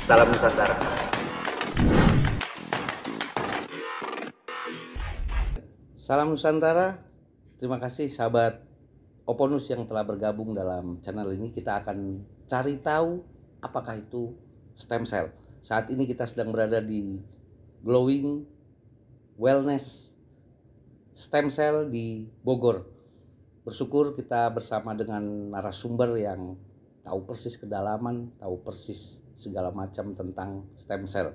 Salam Nusantara. Salam Nusantara. Terima kasih sahabat Oponus yang telah bergabung dalam channel ini. Kita akan cari tahu apakah itu stem cell. Saat ini kita sedang berada di Glowing Wellness Stem Cell di Bogor. Bersyukur kita bersama dengan narasumber yang tahu persis kedalaman, tahu persis segala macam tentang stem cell.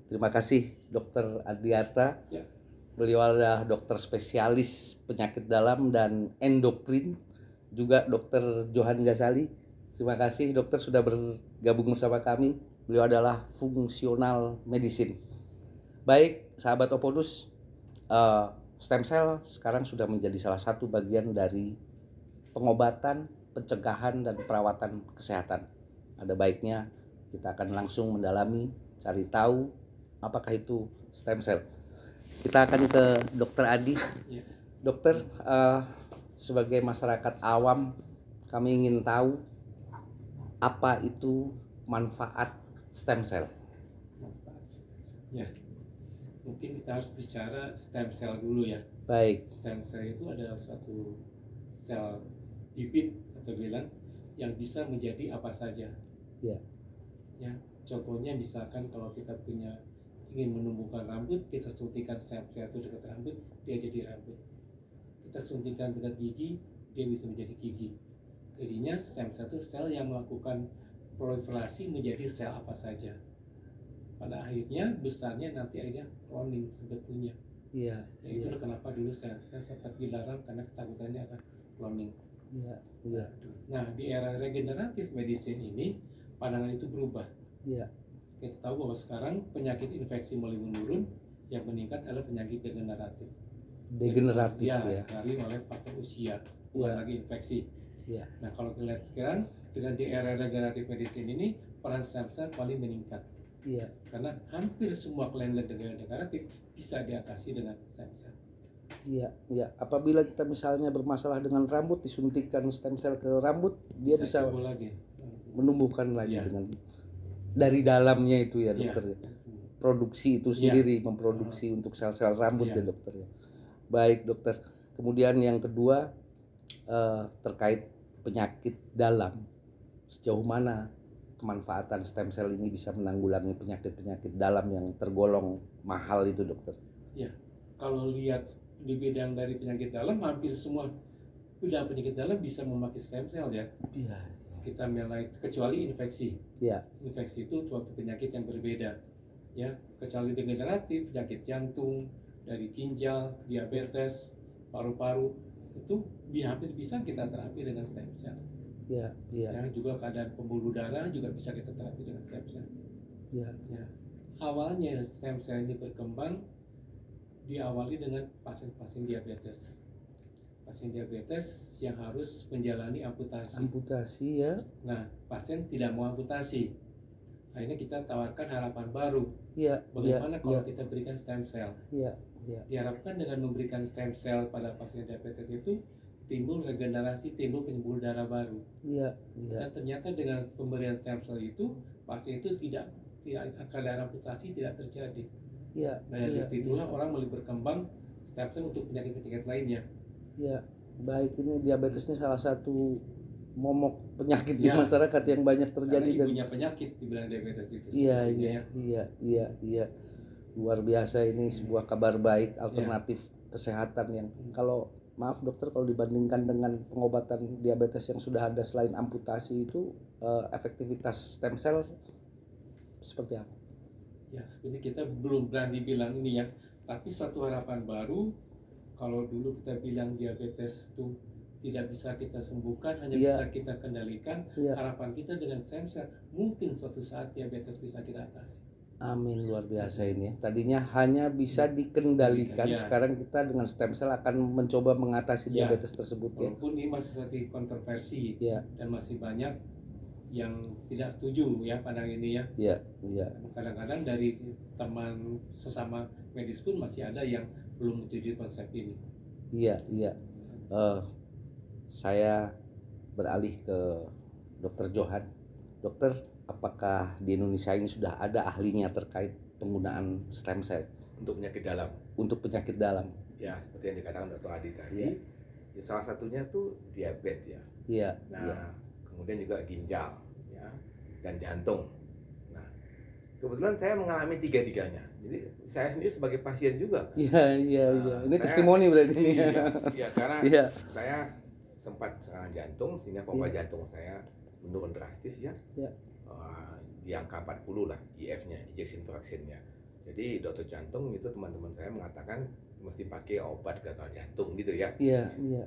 Terima kasih Dr. Adiarta. Ya. Beliau adalah dokter spesialis penyakit dalam dan endokrin, juga Dr. Johan Ghazali. Terima kasih dokter sudah bergabung bersama kami. Beliau adalah fungsional medicine. Baik, sahabat Oponus, stem cell sekarang sudah menjadi salah satu bagian dari pengobatan, pencegahan, dan perawatan kesehatan. Ada baiknya kita akan langsung mendalami, cari tahu apakah itu stem cell. Kita akan ke Dokter Adi. Ya. Dokter, sebagai masyarakat awam, kami ingin tahu apa itu manfaat stem cell. Ya, mungkin kita harus bicara stem cell dulu ya. Baik. Stem cell itu adalah suatu sel bibit atau bilang yang bisa menjadi apa saja. Ya. Ya, contohnya misalkan kalau kita ingin menumbuhkan rambut, kita suntikan stem cell itu dekat rambut, dia jadi rambut. Kita suntikan dekat gigi, dia bisa menjadi gigi. Jadinya stem cell itu sel yang melakukan proliferasi menjadi sel apa saja. Pada akhirnya besarnya nanti akhirnya cloning sebetulnya. Iya. Ya, itu kenapa dulu saya sempat dilarang karena ketakutannya akan cloning. Iya. Iya. Nah, di era regeneratif medicine ini pandangan itu berubah. Iya. Kita tahu bahwa sekarang penyakit infeksi mulai menurun, yang meningkat adalah penyakit degeneratif. Degeneratif ya. ya. Dari oleh faktor usia, bukan lagi infeksi. Iya. Nah, kalau kita lihat sekarang dengan di era regeneratif medicine ini peran stem cell paling meningkat. Iya. Karena hampir semua kelainan degeneratif bisa diatasi dengan stem cell. Iya, iya. Apabila kita misalnya bermasalah dengan rambut, disuntikkan stem cell ke rambut, dia bisa tumbuh lagi. menumbuhkan lagi Ya. dengan dari dalamnya itu ya Ya. dokter. Ya. Produksi itu Ya. sendiri memproduksi untuk sel-sel rambut Ya. ya dokter ya. Baik dokter. Kemudian yang kedua terkait penyakit dalam, sejauh mana kemanfaatan stem cell ini bisa menanggulangi penyakit-penyakit dalam yang tergolong mahal itu dokter? Ya, kalau lihat di bidang dari penyakit dalam, hampir semua bidang penyakit dalam bisa memakai stem cell ya. Iya. Kita mulai kecuali infeksi. Iya. Infeksi itu suatu penyakit yang berbeda. Ya, kecuali degeneratif, penyakit jantung, dari ginjal, diabetes, paru-paru, itu hampir bisa kita terapi dengan stem cell. Iya. Iya. Ya, juga keadaan pembuluh darah juga bisa kita terapi dengan stem cell. Iya. Ya. Awalnya stem cell ini berkembang diawali dengan pasien-pasien diabetes. Pasien diabetes yang harus menjalani amputasi. Amputasi ya. Nah, pasien tidak mau amputasi. Akhirnya kita tawarkan harapan baru. Iya. Bagaimana Iya. kalau kita berikan stem cell? Iya. Iya. Diharapkan dengan memberikan stem cell pada pasien diabetes itu timbul regenerasi, timbul pembuluh darah baru. Iya. Iya. Dan ternyata dengan pemberian stem cell itu pasien itu tidak keadaan amputasi tidak terjadi. Iya. Nah, dari situlah orang mulai berkembang stem cell untuk penyakit-penyakit lainnya. Ya, baik, ini diabetes ini salah satu momok penyakit di Ya. masyarakat yang banyak terjadi Karena dan ibunya penyakit dibilang diabetes itu. iya, sebetulnya iya, ya. iya. Luar biasa, ini sebuah kabar baik, alternatif kesehatan yang kalau maaf dokter, kalau dibandingkan dengan pengobatan diabetes yang sudah ada selain amputasi itu, efektivitas stem cell seperti apa? Ya, sebenarnya kita belum berani bilang ini ya, tapi suatu harapan baru. Kalau dulu kita bilang diabetes itu tidak bisa kita sembuhkan, hanya bisa kita kendalikan. Harapan kita dengan stem cell mungkin suatu saat diabetes bisa kita atasi. Amin, luar biasa ini ya. Tadinya hanya bisa dikendalikan, Ya. sekarang kita dengan stem cell akan mencoba mengatasi diabetes tersebut ya. Walaupun ini masih suatu kontroversi Ya. dan masih banyak yang tidak setuju ya pandangan ini ya. Iya, iya. Kadang-kadang dari teman sesama medis pun masih ada yang belum menyetujui konsep ini. Iya, iya. Saya beralih ke Dokter Johan. Dokter, apakah di Indonesia ini sudah ada ahlinya terkait penggunaan stem cell untuk penyakit dalam. untuk penyakit dalam? Ya, seperti yang dikatakan Dr. Adi tadi, Iya. ya, salah satunya tuh diabetes ya. Iya, Nah, iya. kemudian juga ginjal ya, dan jantung. Nah, kebetulan saya mengalami tiga-tiganya. Jadi saya sendiri sebagai pasien juga. Iya, iya, iya. Ini Saya- testimoni berarti ini. Iya, karena Iya. saya sempat serangan jantung sehingga pompa Iya. jantung saya menurun drastis ya. Iya. Di angka 40 lah IF-nya, ejection fraction-nya. Jadi dokter jantung itu teman-teman saya mengatakan mesti pakai obat gagal jantung gitu ya. Iya, iya.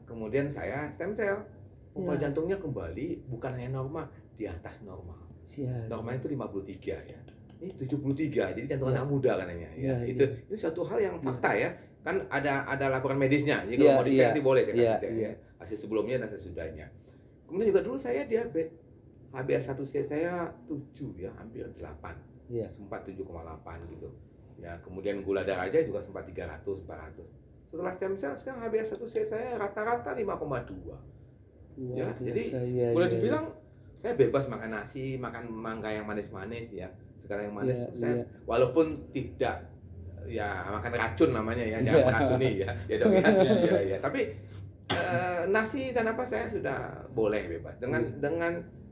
Kemudian saya stem cell, pompa Iya. jantungnya kembali bukan hanya normal, di atas normal. Iya. Normal itu 53 ya. Ini 73, jadi jantung Iya. anak muda katanya ya. Iya, Itu suatu hal yang fakta ya. Kan ada laporan medisnya. Jadi Iya, kalau mau dicek iya. nanti boleh saya Iya, kasih cek iya. ya. Hasil sebelumnya dan sesudahnya. Kemudian juga dulu saya diabetes. HbA1c saya 7 ya, hampir 8. Iya. Sempat 7,8 gitu. Ya, kemudian gula darah aja juga sempat 300, 400. Setelah stem cell sekarang HbA1c saya rata-rata 5,2. Ya, Luar jadi biasa, iya, boleh iya, dibilang saya bebas makan nasi, makan mangga yang manis-manis ya. Sekarang yang manis Iya, itu saya iya. walaupun tidak ya makan racun namanya ya, jangan Iya. meracuni ya. Ya dong ya. Ya, ya. Tapi nasi dan apa saya sudah boleh bebas dengan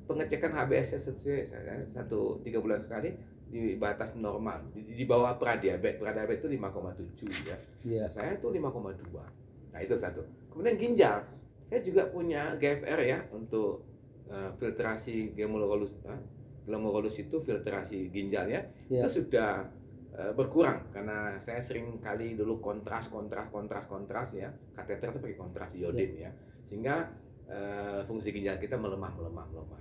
pengecekan HbA1c saya 3 bulan sekali di batas normal di bawah pradiabetes itu 5,7 ya. Iya. Saya itu 5,2. Nah itu satu. Kemudian ginjal saya juga punya GFR ya untuk filtrasi glomerulus itu filtrasi ginjal ya. Iya. Itu sudah berkurang karena saya sering kali dulu kontras ya, kateter itu pakai kontras iodin ya, sehingga fungsi ginjal kita melemah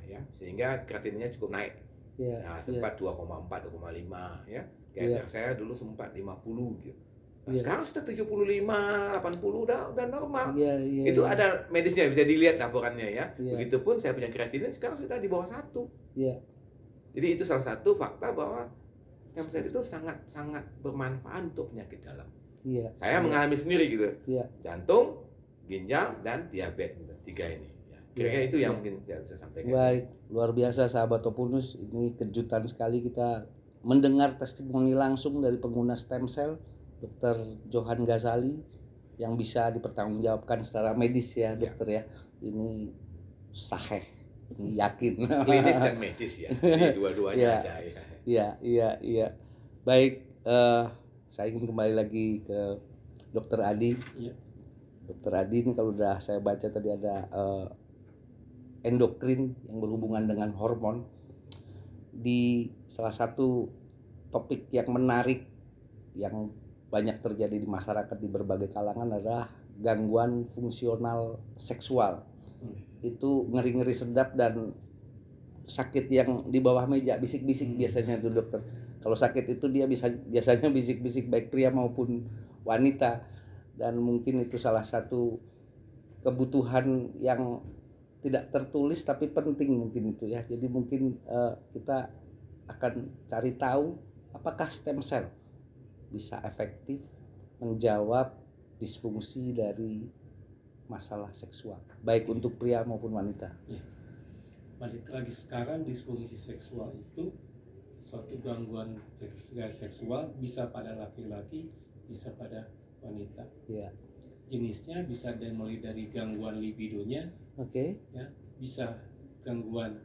ya, sehingga kreatinnya cukup naik. Iya. Nah, sempat 2,4 2,5 ya. Iya. GFR saya dulu sempat 50 gitu. Nah, Iya. sekarang sudah 75 80 udah normal. Iya, iya. Itu iya. ada medisnya, bisa dilihat laporannya ya. Iya. Begitupun saya punya kreatinin sekarang sudah di bawah 1. Iya. Jadi itu salah satu fakta bahwa stem cell itu sangat bermanfaat untuk penyakit dalam. Iya. Saya mengalami sendiri gitu. Iya. Jantung, ginjal, dan diabetes gitu. 3 ini. Ya. Kira-kira Iya, itu yang iya. mungkin saya bisa sampaikan. Baik, luar biasa sahabat Opulus. Ini kejutan sekali kita mendengar testimoni langsung dari pengguna stem cell, Dr. Johan Ghazali, yang bisa dipertanggungjawabkan secara medis ya, dokter ya. Ini sahih, ini yakin. Klinis dan medis ya. Jadi dua-duanya Iya. ada ya. Iya. Baik, saya ingin kembali lagi ke Dr. Adi. Iya. Dr. Adi ini kalau udah saya baca tadi ada endokrin yang berhubungan dengan hormon. Di salah satu topik yang menarik yang banyak terjadi di masyarakat di berbagai kalangan adalah gangguan fungsional seksual. Itu ngeri-ngeri sedap dan sakit yang di bawah meja, bisik-bisik biasanya tuh dokter. Kalau sakit itu dia biasanya bisik-bisik baik pria maupun wanita, dan mungkin itu salah satu kebutuhan yang tidak tertulis tapi penting mungkin itu ya. Jadi mungkin kita akan cari tahu apakah stem cell bisa efektif menjawab disfungsi dari masalah seksual baik untuk pria maupun wanita. Balik lagi, sekarang disfungsi seksual itu suatu gangguan seksual, bisa pada laki-laki, bisa pada wanita. Ya. Jenisnya bisa mulai dari gangguan libidonya, Oke. ya, bisa gangguan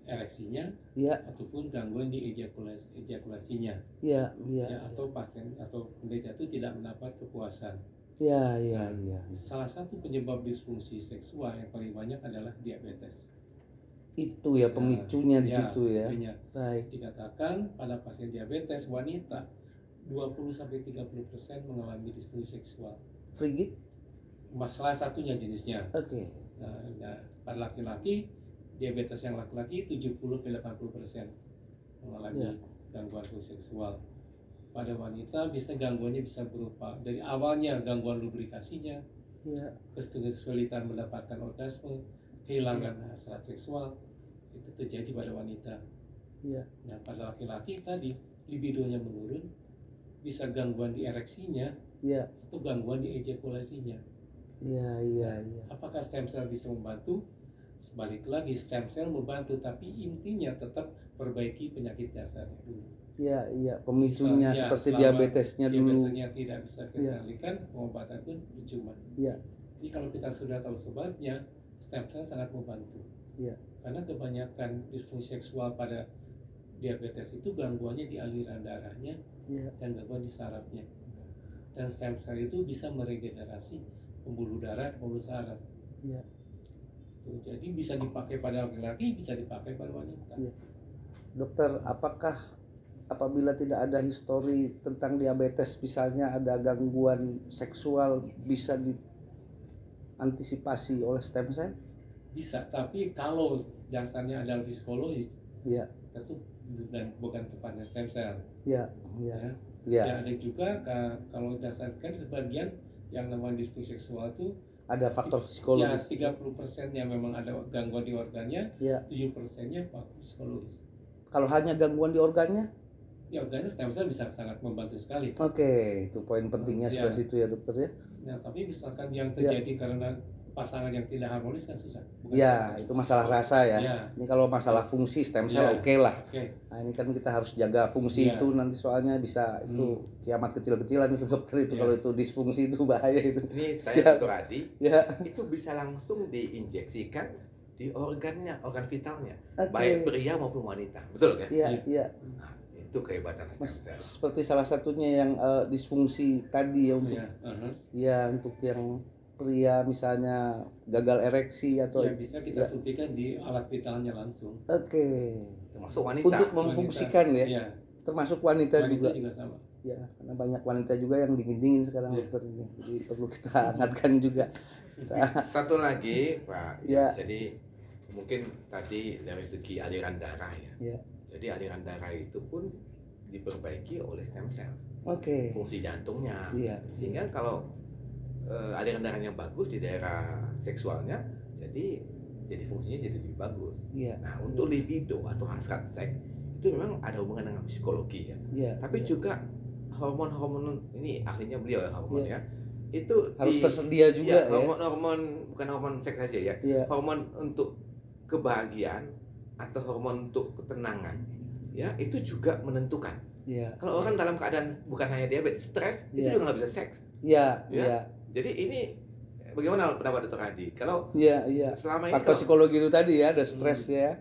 ereksinya, Ya. ataupun gangguan di ejakulasinya, Ya. ya, atau pasien atau penderita itu tidak mendapat kepuasan. Ya. Salah satu penyebab disfungsi seksual yang paling banyak adalah diabetes. Itu ya pemicunya di Ya, situ ya. pemicunya. Baik. Dikatakan pada pasien diabetes wanita 20-30% mengalami disfungsi seksual. Frigid? Salah satunya jenisnya. Oke. Nah, pada laki-laki, diabetes yang laki-laki 70-80% mengalami Ya. gangguan seksual. Pada wanita gangguannya bisa berupa dari awalnya gangguan lubrikasinya, Ya. kesulitan mendapatkan orgasme, kehilangan hasrat seksual, itu terjadi pada wanita. Ya. Nah, pada laki-laki tadi libidonya menurun, bisa gangguan di ereksinya Ya. atau gangguan di ejakulasinya. Ya. Apakah stem cell bisa membantu? Balik lagi, stem cell membantu, tapi intinya tetap perbaiki penyakit dasarnya dulu. Iya, iya, pemicunya Misalnya, seperti selama diabetesnya dulu. diabetesnya tidak bisa kendalikan, pengobatan pun percuma. Iya. Jadi kalau kita sudah tahu sebabnya, stem cell sangat membantu. Iya. Karena kebanyakan disfungsi seksual pada diabetes itu gangguannya di aliran darahnya Iya. dan gangguan di sarafnya. Dan stem cell itu bisa meregenerasi pembuluh darah, pembuluh saraf. Iya. Tuh, jadi bisa dipakai pada laki-laki, bisa dipakai pada wanita. Iya. Dokter, apakah apabila tidak ada histori tentang diabetes, misalnya ada gangguan seksual, bisa diantisipasi oleh stem cell? Bisa, tapi kalau dasarnya adalah psikologis, Iya. tentu bukan tepatnya stem cell. Iya. Iya. Ya. Iya. Ya, ada juga kalau dasarkan sebagian yang namanya disfungsi seksual itu Ada faktor ya psikologis. 30%-nya memang ada gangguan di organnya, Iya. 7%-nya faktor psikologis. Kalau hanya gangguan di organnya? Ya, organnya stem cell bisa sangat membantu sekali. Oke, itu poin pentingnya Iya. sebelah situ ya dokter ya. Nah, tapi misalkan yang terjadi karena pasangan yang tidak harmonis kan susah. Bukan Ya, stem cell. itu masalah rasa ya. Ya, Ini kalau masalah fungsi stem cell Ya. oke lah. oke. Nah, ini kan kita harus jaga fungsi Iya. itu, nanti soalnya bisa itu kiamat kecil-kecilan itu dokter itu Iya. kalau itu disfungsi itu bahaya itu. Ini Siap. saya Dr. Adi, Ya. itu bisa langsung diinjeksikan di organnya, organ vitalnya, Oke. baik pria maupun wanita, betul kan? Iya, Iya. iya. Nah, itu kehebatan stem Mas, cell. seperti salah satunya yang disfungsi tadi ya untuk Ya, ya untuk yang pria misalnya gagal ereksi atau ya bisa kita ya. suntikan di alat vitalnya langsung. Oke. Termasuk wanita. Untuk Wanita. memfungsikan ya, Ya, termasuk wanita wanita juga. juga sama. Ya, karena banyak wanita juga yang dingin-dingin sekarang Iya. dokter ini. Jadi perlu kita hangatkan juga. Satu lagi, Pak. Ya. Jadi mungkin tadi dari segi aliran darah ya. Ya. Jadi aliran darah itu pun diperbaiki oleh stem cell, Oke. fungsi jantungnya. Iya. Sehingga kalau aliran darahnya bagus di daerah seksualnya, jadi fungsinya jadi lebih bagus. Iya. Nah, untuk libido atau hasrat seks itu memang ada hubungan dengan psikologi ya. Iya. Tapi iya. juga hormon-hormon, ini ahlinya beliau ya hormon Iya. ya. Itu Harus tersedia juga ya. hormon-hormon bukan hormon seks saja ya. Iya. Hormon untuk kebahagiaan atau hormon untuk ketenangan ya, itu juga menentukan. Iya. Kalau orang dalam keadaan bukan hanya diabetes, stres, itu Iya. juga nggak bisa seks. Iya. Ya. Iya. Jadi ini bagaimana pendapat Dr. Adi? Kalau Iya. Iya. selama ini Faktor psikologi itu tadi ya, ada stres ya.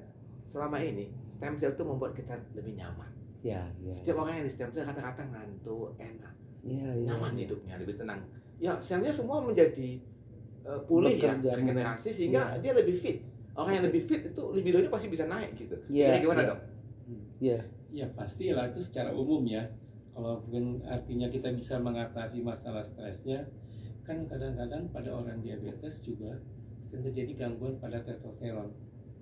selama ini stem cell itu membuat kita lebih nyaman. Iya. Iya. Setiap orang yang di stem cell kata-kata ngantuk, enak, Iya. Iya. nyaman iya. hidupnya, lebih tenang. Ya, selnya semua menjadi pulih ya, Bekerja. regenerasi sehingga Iya. dia lebih fit. Orang yang lebih fit itu libidonya pasti bisa naik gitu. Iya. Jadi gimana Iya. dok? Iya. Ya pastilah itu secara umum ya. Kalau bukan artinya kita bisa mengatasi masalah stresnya, kan kadang-kadang pada orang diabetes juga sering terjadi gangguan pada testosteron.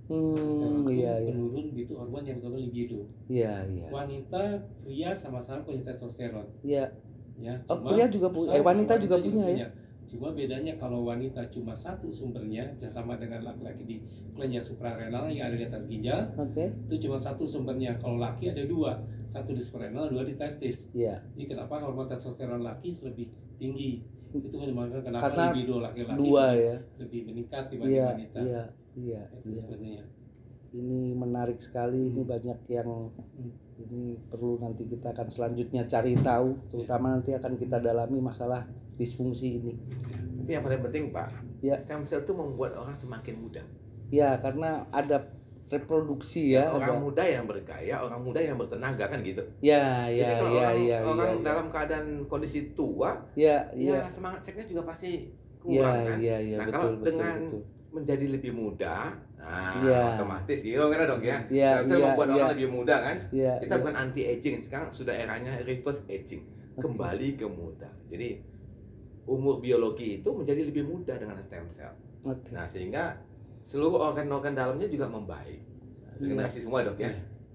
Testosteron itu Iya. Iya. menurun, itu hormon yang bernama libido. Iya. Iya. Wanita, pria sama-sama punya testosteron. Iya. Ya, Oh, pria juga punya, wanita juga punya ya. Cuma bedanya kalau wanita cuma satu sumbernya, sama dengan laki-laki di kelenjar suprarenal yang ada di atas ginjal, Oke. itu cuma satu sumbernya. Kalau laki ada dua, satu di suprarenal, dua di testis. Iya. Jadi kenapa hormon testosteron laki lebih tinggi? Itu menyebabkan kenapa Karena libido laki-laki Dua lebih, ya. lebih meningkat dibanding Iya. wanita. Iya. Iya. Itu Iya. sebenarnya. Ini menarik sekali. Ini banyak yang ini perlu nanti kita akan selanjutnya cari tahu, terutama nanti akan kita dalami masalah disfungsi ini. Tapi yang paling penting Pak, Ya. stem cell itu membuat orang semakin muda. Ya, karena ada reproduksi ya. Orang ada. muda yang bergaya, orang muda yang bertenaga kan gitu. Ya, Jadi ya, kalau ya, orang, ya, orang ya, dalam keadaan kondisi tua, ya, ya ya, semangat seksnya juga pasti ya, kurang kan. ya, ya, Nah, betul, kalau betul, dengan betul. menjadi lebih muda, nah Ya. otomatis gitu kan dok ya. Ya, Stem cell ya, membuat ya. orang lebih muda kan. Ya, Kita ya. bukan anti aging, sekarang sudah eranya reverse aging, kembali ke muda. Jadi umur biologi itu menjadi lebih muda dengan stem cell. Oke. Nah, sehingga seluruh organ-organ dalamnya juga membaik. Regenerasi semua dok ya.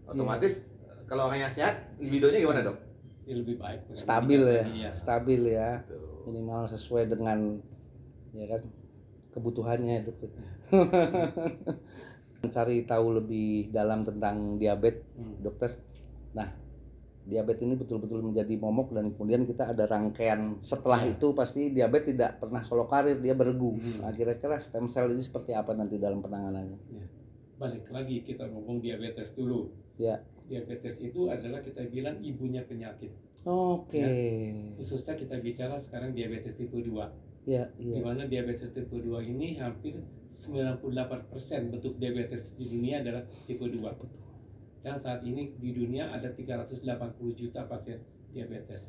Otomatis kalau orangnya sehat, libidonya gimana dok? Ya, lebih baik. Stabil ya, Iya. stabil ya. Tuh. Minimal sesuai dengan ya kan kebutuhannya dokter. Mencari tahu lebih dalam tentang diabetes dokter. Nah, diabetes ini betul-betul menjadi momok, dan kemudian kita ada rangkaian setelah Ya. itu pasti diabetes tidak pernah solo karir, dia beregu. Hmm. Nah, kira-kira stem cell ini seperti apa nanti dalam penanganannya? Balik lagi kita ngomong diabetes dulu. Ya. Diabetes itu adalah kita bilang ibunya penyakit. Oke. Khususnya kita bicara sekarang diabetes tipe 2. Ya, Di iya. mana diabetes tipe 2 ini hampir 98% bentuk diabetes di dunia adalah tipe 2. Dan saat ini di dunia ada 380 juta pasien diabetes.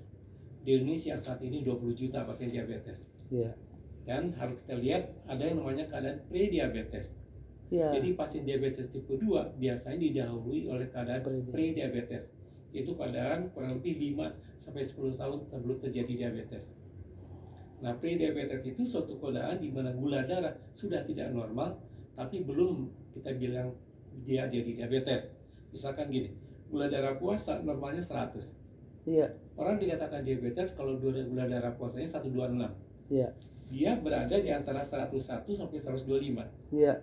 Di Indonesia saat ini 20 juta pasien diabetes. Iya. Dan harus kita lihat ada yang namanya keadaan pre-diabetes. Iya. Jadi pasien diabetes tipe 2 biasanya didahului oleh keadaan Pre-diabetes. pre-diabetes. Itu keadaan kurang lebih 5 sampai 10 tahun sebelum terjadi diabetes. Nah, pre-diabetes itu suatu keadaan di mana gula darah sudah tidak normal, tapi belum kita bilang dia jadi diabetes. Misalkan gini, gula darah puasa normalnya 100. Iya. Orang dikatakan diabetes kalau gula darah puasanya 126. Iya. Dia berada di antara 101 sampai 125. Iya.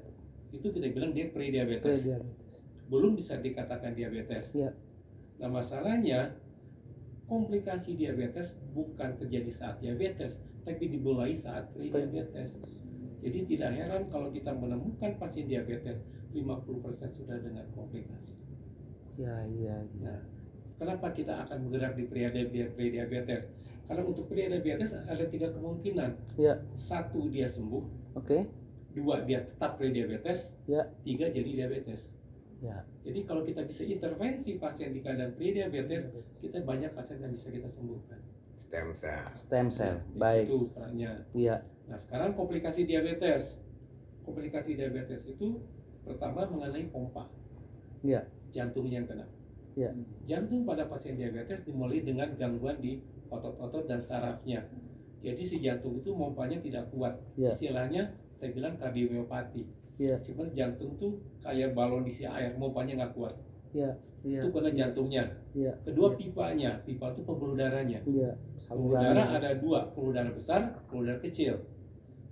Itu kita bilang dia pre-diabetes. Pre-diabetes. Belum bisa dikatakan diabetes. Iya. Nah, masalahnya komplikasi diabetes bukan terjadi saat diabetes, tapi dimulai saat pre-diabetes. Jadi tidak heran kalau kita menemukan pasien diabetes 50% sudah dengan komplikasi. Iya, iya, iya. Nah, kenapa kita akan bergerak di pre-diabetes? Karena untuk pre-diabetes ada 3 kemungkinan. Iya. 1, dia sembuh. Oke. 2, dia tetap pre-diabetes. Ya. 3, jadi diabetes. Ya. Jadi kalau kita bisa intervensi pasien di keadaan pre-diabetes, kita banyak pasien yang bisa kita sembuhkan. Stem cell. Stem cell. Di Baik. situ perannya. Iya. Nah, sekarang komplikasi diabetes. Komplikasi diabetes itu pertama mengenai pompa. Iya. Jantungnya yang kena. Iya. Jantung pada pasien diabetes dimulai dengan gangguan di otot-otot dan sarafnya. Jadi si jantung itu pompanya tidak kuat. Iya. Istilahnya kita bilang kardiomiopati. Iya. Sebenarnya jantung tuh kayak balon diisi air, pompanya nggak kuat. Iya. Iya. Itu karena jantungnya. Iya. Kedua, pipanya. Pipa itu pembuluh darahnya. Iya. Pembuluh darah ada 2, pembuluh darah besar, pembuluh darah kecil.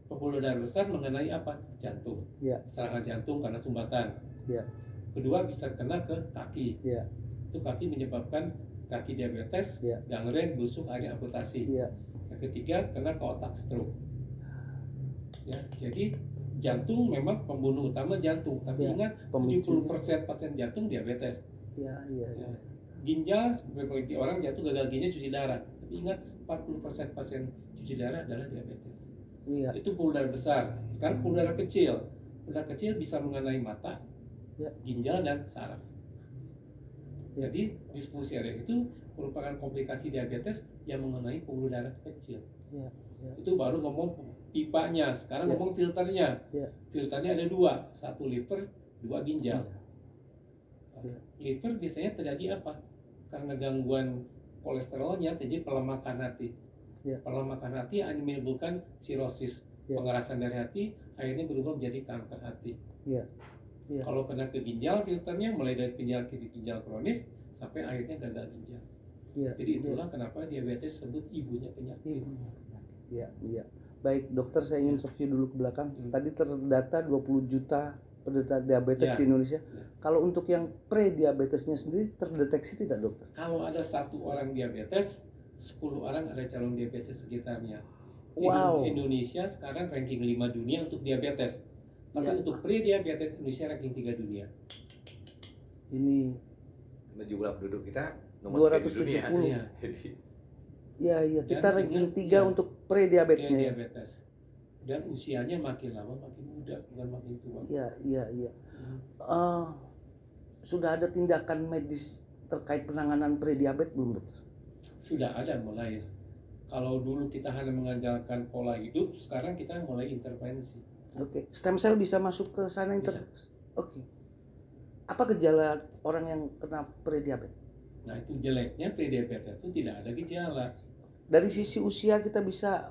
Pembuluh darah besar mengenai apa? Jantung. Iya. Serangan jantung karena sumbatan. Iya. Kedua, bisa kena ke kaki. Iya. Itu kaki menyebabkan kaki diabetes, Iya. gangren, busuk, akhirnya amputasi. Iya. Yang ketiga, kena ke otak, stroke. Ya, jadi jantung memang pembunuh utama jantung, tapi Ya, ingat pemicunya. 70% pasien jantung diabetes. Iya. Iya. Ya. Ginjal, bagi orang jantung gagal ginjal cuci darah, tapi ingat 40% pasien cuci darah adalah diabetes. Iya. Itu pembuluh darah besar. Sekarang pembuluh darah kecil. Pembuluh darah kecil bisa mengenai mata, Ya. ginjal, dan saraf. Ya. Jadi disfungsi area itu merupakan komplikasi diabetes yang mengenai pembuluh darah kecil. Ya. Ya. Itu baru ngomong pipanya. Sekarang Ya. ngomong filternya. Ya. Filternya ada 2, 1 liver, 2 ginjal. Ya. Liver biasanya terjadi apa? Karena gangguan kolesterolnya terjadi pelemakan hati. Ya. Pelemakan hati hanya menimbulkan sirosis, Ya. pengerasan dari hati, akhirnya berubah menjadi kanker hati. Ya. Ya. Kalau kena ke ginjal, filternya mulai dari ginjal kronis sampai akhirnya gagal ginjal. Ya. Jadi itulah kenapa diabetes sebut ibunya penyakit. Iya, iya. Baik, dokter, saya ingin review dulu ke belakang. Tadi terdata 20 juta penderita diabetes Ya. di Indonesia. Ya. Kalau untuk yang pre-diabetesnya sendiri terdeteksi tidak, dokter? Kalau ada 1 orang diabetes, 10 orang ada calon diabetes sekitarnya. Wow. Indonesia sekarang ranking 5 dunia untuk diabetes. Tapi Ya. untuk pre-diabetes Indonesia ranking 3 dunia. Ini Karena jumlah penduduk kita nomor 3 di dunia. 270. Iya. Jadi ya, iya, kita Dan ranking ingat, 3 ya. untuk pre-diabetesnya. Ya. Pre-diabetes. Dan usianya makin lama makin muda, bukan makin tua. Iya, iya, iya. Sudah ada tindakan medis terkait penanganan pre-diabetes belum, dokter? Sudah ada mulai. Kalau dulu kita hanya mengandalkan pola hidup, sekarang kita mulai intervensi. Oke, stem cell bisa masuk ke sana Bisa. Oke. Apa gejala orang yang kena pre-diabetes? Nah, itu jeleknya pre-diabetes itu tidak ada gejala. Dari sisi usia kita bisa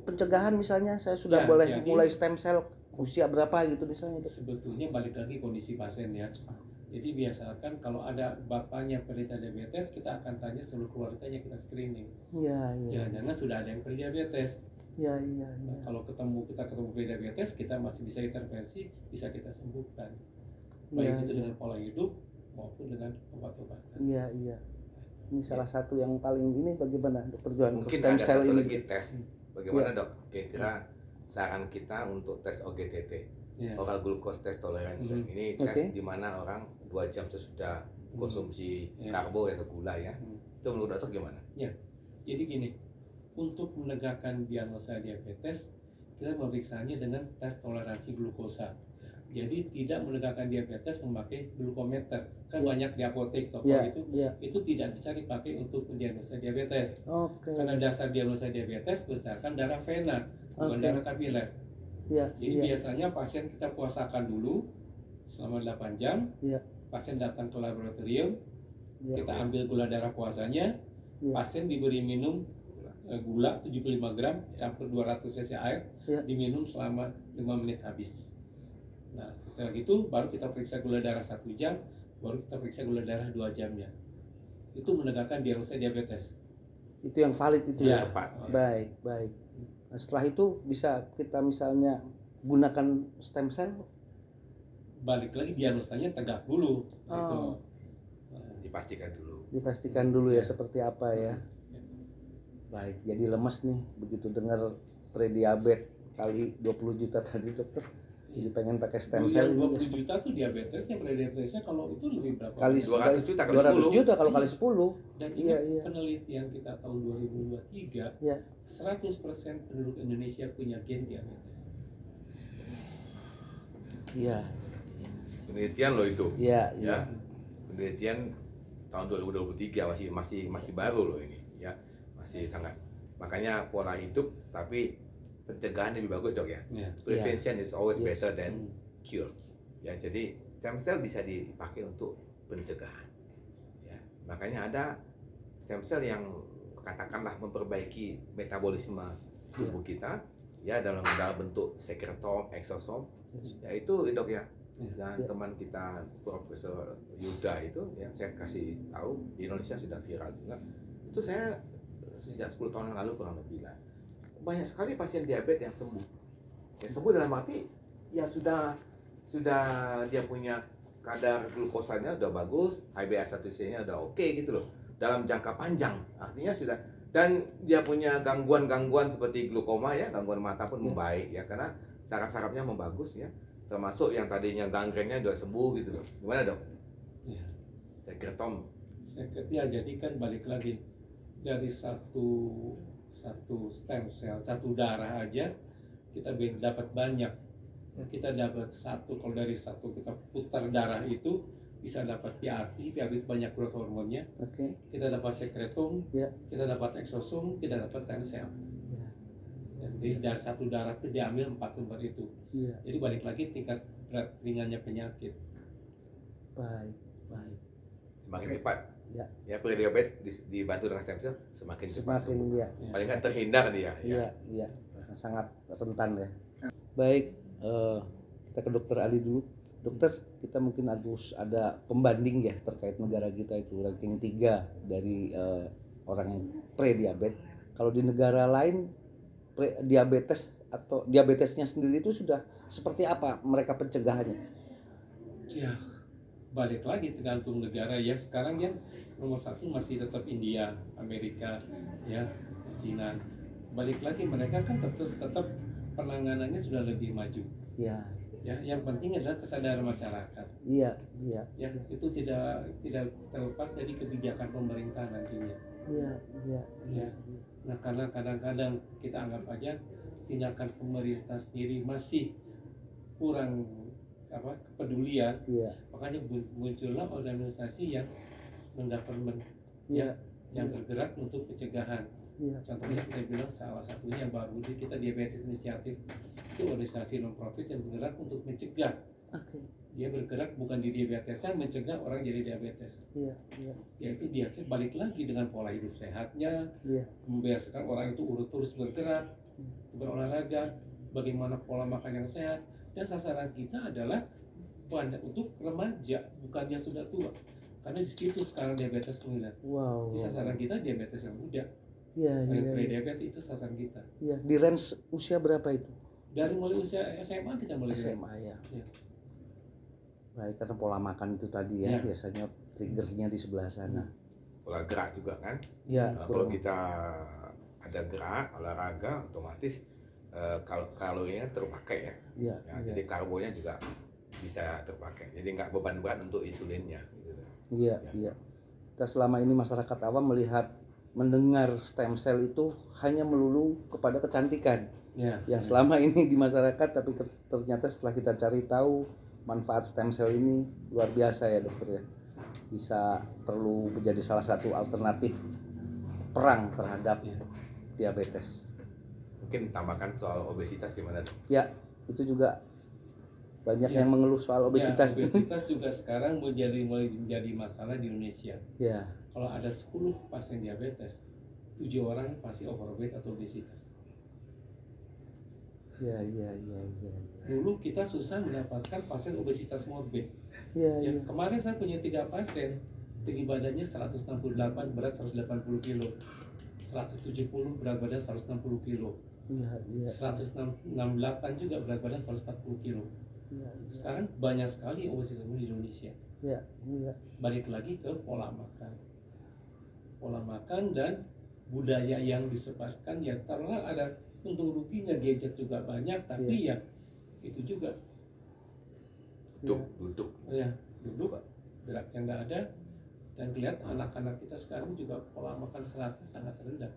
pencegahan, misalnya saya sudah Ya, boleh jadi- mulai stem cell usia berapa gitu misalnya, dok? Sebetulnya balik lagi kondisi pasien ya. Jadi biasakan kalau ada bapaknya penderita diabetes, kita akan tanya seluruh keluarganya, kita screening. Iya, iya. Jangan-jangan sudah ada yang pre-diabetes. Iya, iya, Nah, iya. kalau kita ketemu pre-diabetes, kita masih bisa intervensi, bisa kita sembuhkan. Iya, Baik itu iya. dengan pola hidup maupun dengan obat-obatan. Iya, iya. Ini salah satu yang paling ini bagaimana Dokter Johan? Mungkin Stem ada cell satu ini. lagi tes. Bagaimana dok? Kira-kira saran kita untuk tes OGTT, Ya. oral glucose test tolerance. Mhm. Ini tes Oke. di mana orang 2 jam sesudah konsumsi Ya. karbo atau gula ya. Hmm. Itu menurut dokter gimana? Jadi gini, untuk menegakkan diagnosa diabetes, kita memeriksanya dengan tes toleransi glukosa. Jadi tidak menegakkan diabetes memakai glukometer. Kan banyak di apotek toko Ya, itu tidak bisa dipakai untuk mendiagnosa diabetes. Oke. Karena dasar diagnosa diabetes berdasarkan darah vena, bukan Oke. darah kapiler. Ya, Jadi ya, biasanya pasien kita puasakan dulu selama 8 jam. Iya. Pasien datang ke laboratorium, ya. kita ambil gula darah puasanya. Iya. Pasien diberi minum gula 75 gram campur 200 cc air, Iya. diminum selama 5 menit habis. Nah, setelah itu baru kita periksa gula darah 1 jam, baru kita periksa gula darah 2 jamnya. Itu menegakkan diagnosa diabetes. Itu yang valid itu ya. Tepat. Baik, baik. Nah, setelah itu bisa kita misalnya gunakan stem cell. Balik lagi diagnosanya tegak dulu. Oh. Gitu. Dipastikan dulu. Dipastikan dulu ya Ya. seperti apa ya. Baik, jadi lemes nih begitu dengar prediabetes kali 20 juta tadi dokter. Jadi pengen pakai stem cell Yang ini 20 juta tuh diabetesnya, prediabetesnya kalau itu lebih berapa? kali 200 juta kali 200 10. juta kalau kali 10. Dan Iya, ini iya. penelitian kita tahun 2023, Iya. 100% penduduk Indonesia punya gen diabetes. Iya, Penelitian loh itu. iya, Ya. iya. Penelitian tahun 2023 masih baru loh ini ya. Masih sangat. Makanya pola hidup tapi pencegahan lebih bagus dok ya. Ya. Prevention is always Yes. better than Hmm. cure. Ya, jadi stem cell bisa dipakai untuk pencegahan. Ya, makanya ada stem cell yang katakanlah memperbaiki metabolisme tubuh kita ya dalam bentuk sekretom, eksosom. Ya itu dok ya. Dan Ya. teman kita Profesor Yuda itu yang saya kasih tahu di Indonesia sudah viral juga. Itu saya sejak 10 tahun yang lalu kurang lebih lah. Banyak sekali pasien diabetes yang sembuh. Ya sembuh dalam arti ya sudah dia punya kadar glukosanya udah bagus, HbA1c-nya udah oke gitu loh. Dalam jangka panjang artinya sudah, dan dia punya gangguan-gangguan seperti glukoma ya, gangguan mata pun membaik ya karena saraf-sarafnya membagus ya. Termasuk yang tadinya gangrennya udah sembuh gitu loh. Gimana dok? Ya. Sekretom. Ya, jadi kan balik lagi dari satu stem cell, satu darah aja kita dapat banyak. Kita dapat satu, kalau dari satu kita putar darah itu bisa dapat PRP itu banyak growth hormonnya. Oke. Kita dapat sekretom, Ya. kita dapat eksosom, kita dapat stem cell. Ya. Jadi dari satu darah itu diambil 4 sumber itu. Iya. Jadi balik lagi tingkat berat ringannya penyakit. Baik, baik. Semakin cepat. Ya. Ya prediabetes dibantu dengan stem cell semakin cepat Semakin sembuh. ya. Paling nggak terhindar dia. Iya, iya. Sangat rentan ya. Baik, kita ke dokter Ali dulu. Dokter, kita mungkin harus ada pembanding ya terkait negara kita itu ranking 3 dari orang yang pre-diabetes. Kalau di negara lain diabetes atau diabetesnya sendiri itu sudah seperti apa mereka pencegahannya? Ya, balik lagi tergantung negara ya. Sekarang ya nomor 1 masih tetap India, Amerika, ya, Cina. Balik lagi mereka kan tetap penanganannya sudah lebih maju. Ya, Ya, yang penting adalah kesadaran masyarakat. iya, iya, Ya, itu tidak terlepas dari kebijakan pemerintah nantinya. iya, iya, iya. Nah, karena kadang-kadang kita anggap aja tindakan pemerintah sendiri masih kurang kepedulian, Iya, makanya muncullah organisasi yang non-government iya, yang bergerak untuk pencegahan. iya. Contohnya kita bilang salah satunya yang baru ini kita Diabetes Initiative, itu organisasi non-profit yang bergerak untuk mencegah. Oke. Dia bergerak bukan di diabetesnya, mencegah orang jadi diabetes. Iya, iya, Yaitu biasanya balik lagi dengan pola hidup sehatnya, iya. membiasakan orang itu terus bergerak, berolahraga, bagaimana pola makan yang sehat, dan sasaran kita adalah banyak untuk remaja, bukan yang sudah tua. Karena di situ sekarang diabetes mulai. Wow. Di sasaran kita diabetes yang muda, Iya, iya, iya. pre-diabetes itu sasaran kita. Iya, di range usia berapa itu? Dari mulai usia SMA kita mulai. SMA ya. Iya. Baik, karena pola makan itu tadi ya, Iya. biasanya triggernya di sebelah sana. pola gerak juga kan. Ya, Kalau kita ada gerak olahraga, otomatis kalorinya terpakai ya. Iya, Ya, iya. jadi karbonya juga bisa terpakai. Jadi nggak beban berat untuk insulinnya. Gitu. Iya, Ya. iya. Kita selama ini masyarakat awam mendengar stem cell itu hanya melulu kepada kecantikan Ya. yang selama ini di masyarakat, tapi ternyata setelah kita cari tahu manfaat stem cell ini luar biasa ya dokter ya. Bisa perlu menjadi salah satu alternatif perang terhadap Ya. diabetes. Mungkin tambahkan soal obesitas gimana dok? Ya, itu juga banyak Ya. yang mengeluh soal obesitas. Ya, obesitas juga sekarang mulai menjadi masalah di Indonesia. Ya, Kalau ada 10 pasien diabetes, 7 orang pasti overweight atau obesitas. ya. Dulu kita susah mendapatkan pasien obesitas morbid. Ya, Ya, ya. kemarin saya punya 3 pasien, tinggi badannya 168, berat 180 kilo. 170 berat badan 160 kilo. Iya. 168 juga berat badan 140 kilo. Iya. Sekarang banyak sekali obesitas di Indonesia. Iya. Balik lagi ke pola makan. Pola makan dan budaya yang disebarkan, ya taruhlah ada untung ruginya, gadget juga banyak, tapi ya itu juga Duduk. ya duduk, geraknya nggak ada, dan kelihatan anak-anak kita sekarang juga pola makan seratnya sangat rendah.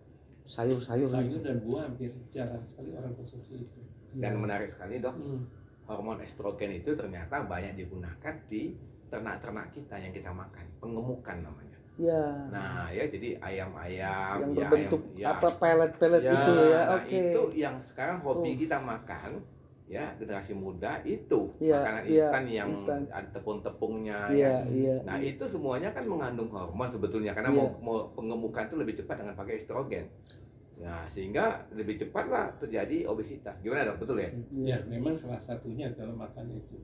Sayur-sayur. Sayur dan buah hampir jarang sekali orang konsumsi itu. Dan menarik sekali dok, Hmm. hormon estrogen itu ternyata banyak digunakan di ternak-ternak kita yang kita makan, pengemukan namanya. Ya. Nah ya, jadi ayam-ayam Yang ya, berbentuk ayam, ya. apa pelet-pelet Ya, itu ya. nah Oke. itu yang sekarang hobi Oh. kita makan, ya generasi muda itu Iya, makanan iya, instan yang instan. ada tepung-tepungnya. Iya, ya. iya. Nah itu semuanya kan mengandung hormon sebetulnya, karena Iya. mau pengemukan itu lebih cepat dengan pakai estrogen. Nah sehingga lebih cepatlah terjadi obesitas. Gimana dok, betul ya? Ya, memang salah satunya adalah makan itu.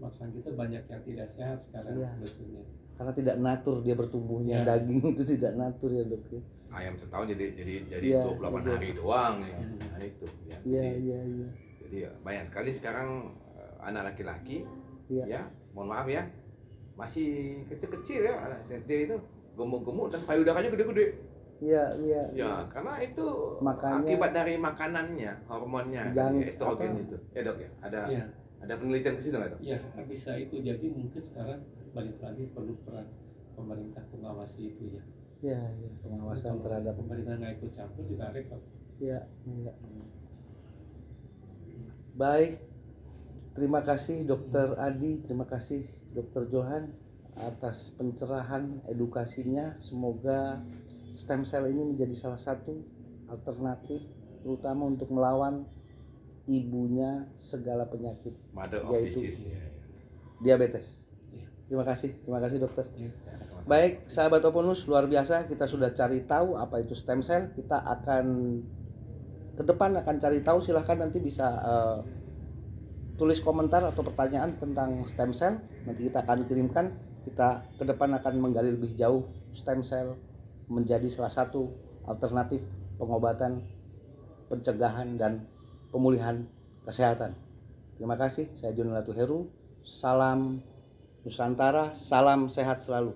Makan kita banyak yang tidak sehat sekarang Iya. sebetulnya. Karena tidak natur dia bertumbuhnya, Ya. daging itu tidak natur ya dok ya. Ayam setahun jadi Iya, 28 iya. hari doang ya. Hmm. Nah itu ya. Iya. Jadi ya, banyak sekali sekarang anak laki-laki Iya. ya, mohon maaf ya, masih kecil-kecil ya, anak SD itu gemuk-gemuk dan payudaranya gede-gede. Iya. Ya, karena itu Makanya- akibat dari makanannya, hormonnya, Jangan- estrogen apa- itu. Ya dok ya, Ya, ada penelitian ke situ nggak dok? ya bisa itu. Jadi mungkin sekarang balik lagi perlu peran pemerintah mengawasi itu ya. Iya. Pengawasan Kalau terhadap. pemerintah nggak ikut campur juga repot. Iya. Baik. Terima kasih Dokter Adi, terima kasih Dokter Johan atas pencerahan edukasinya. Semoga stem cell ini menjadi salah satu alternatif terutama untuk melawan ibunya segala penyakit Mother of Yaitu- disease. Ya, ya. diabetes. Iya. Terima kasih dokter. Ya. Baik, sahabat Oponus, luar biasa kita sudah cari tahu apa itu stem cell. Kita akan ke depan akan cari tahu, silahkan nanti bisa tulis komentar atau pertanyaan tentang stem cell. Nanti kita akan kirimkan. Kita ke depan akan menggali lebih jauh stem cell menjadi salah satu alternatif pengobatan, pencegahan dan pemulihan kesehatan. Terima kasih, saya Joni Latuheru. Salam Nusantara, salam sehat selalu.